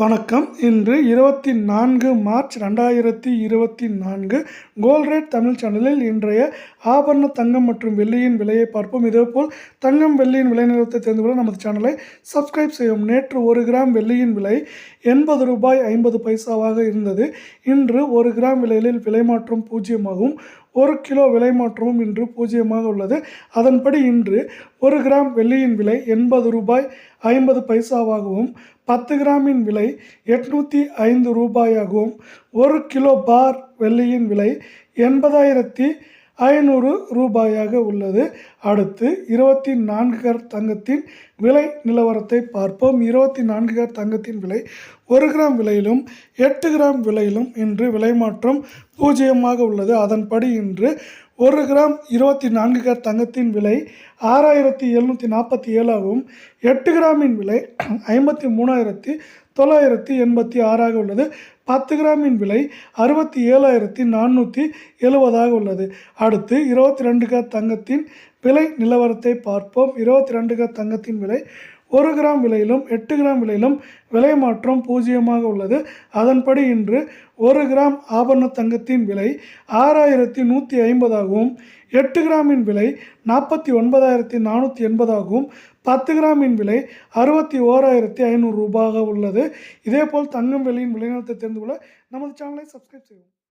வணக்கம். இன்று 24 March 2024 gold rate Tamil சேனலில் இன்றைய ஆபரண தங்கம் மற்றும் வெள்ளியின் விலையை பார்ப்போம். இதேபோல் தங்கம் வெள்ளியின் விலை நிலவரத்தை தெரிந்து கொள்ள நமது சேனலை சப்ஸ்கிரைப் செய்யவும். நேற்று 1 கிராம் வெள்ளியின் விலை 80 ரூபாய் 50 பைசாவாக இருந்தது. இன்று 1 கிராம் விலையில் விலை மாற்றம் 0ஆகவும் 1 கிலோ விலை மாற்றமும் இன்று 0ஆக உள்ளது. அதன்படி இன்று 1 கிராம் வெள்ளியின் விலை 80 ரூபாய் 50 பைசாவாகவும் 10 கிராமின் விலை 805 ரூபாயாகவும் 1 கிலோ பார் வெள்ளியின் விலை 80,500 ரூபாயாக உள்ளது. அடுத்து 24 கேரட் தங்கத்தின் விலை நிலவரத்தை பார்ப்போம். 24 கேரட் தங்கத்தின் விலை 1 கிராம் விலையிலும் 8 கிராம் விலையிலும் இன்று விலை மாற்றம் 0ஆக உள்ளது. அதன்படி இன்று 1 கிராம் 24 கேரட் தங்கத்தின் விலை 6,747ஆகவும் 8 கிராமின் விலை 53,986ஆக உள்ளது. 10 கிராமின் விலை 67,470ஆக உள்ளது. அடுத்து 22 கேரட் தங்கத்தின் விலை நிலவரத்தை பார்ப்போம். 22 கேரட் தங்கத்தின் விலை 1 கிராம் விலையிலும் 8 கிராம் விலையிலும் விலை மாற்றம் 0ஆக உள்ளது. அதன்படி இன்று 1 கிராம் ஆபரண தங்கத்தின் விலை 6,150ஆகவும் 8 கிராமின் விலை 49,480ஆகவும் 10 கிராமின் விலை 61,500 ரூபாயாக உள்ளது. இதேபோல் தங்கம் வெள்ளியின் விலை நிலவரத்தை தெரிந்து கொள்ள நமது சேனலை சப்ஸ்கிரைப் செய்யவும்.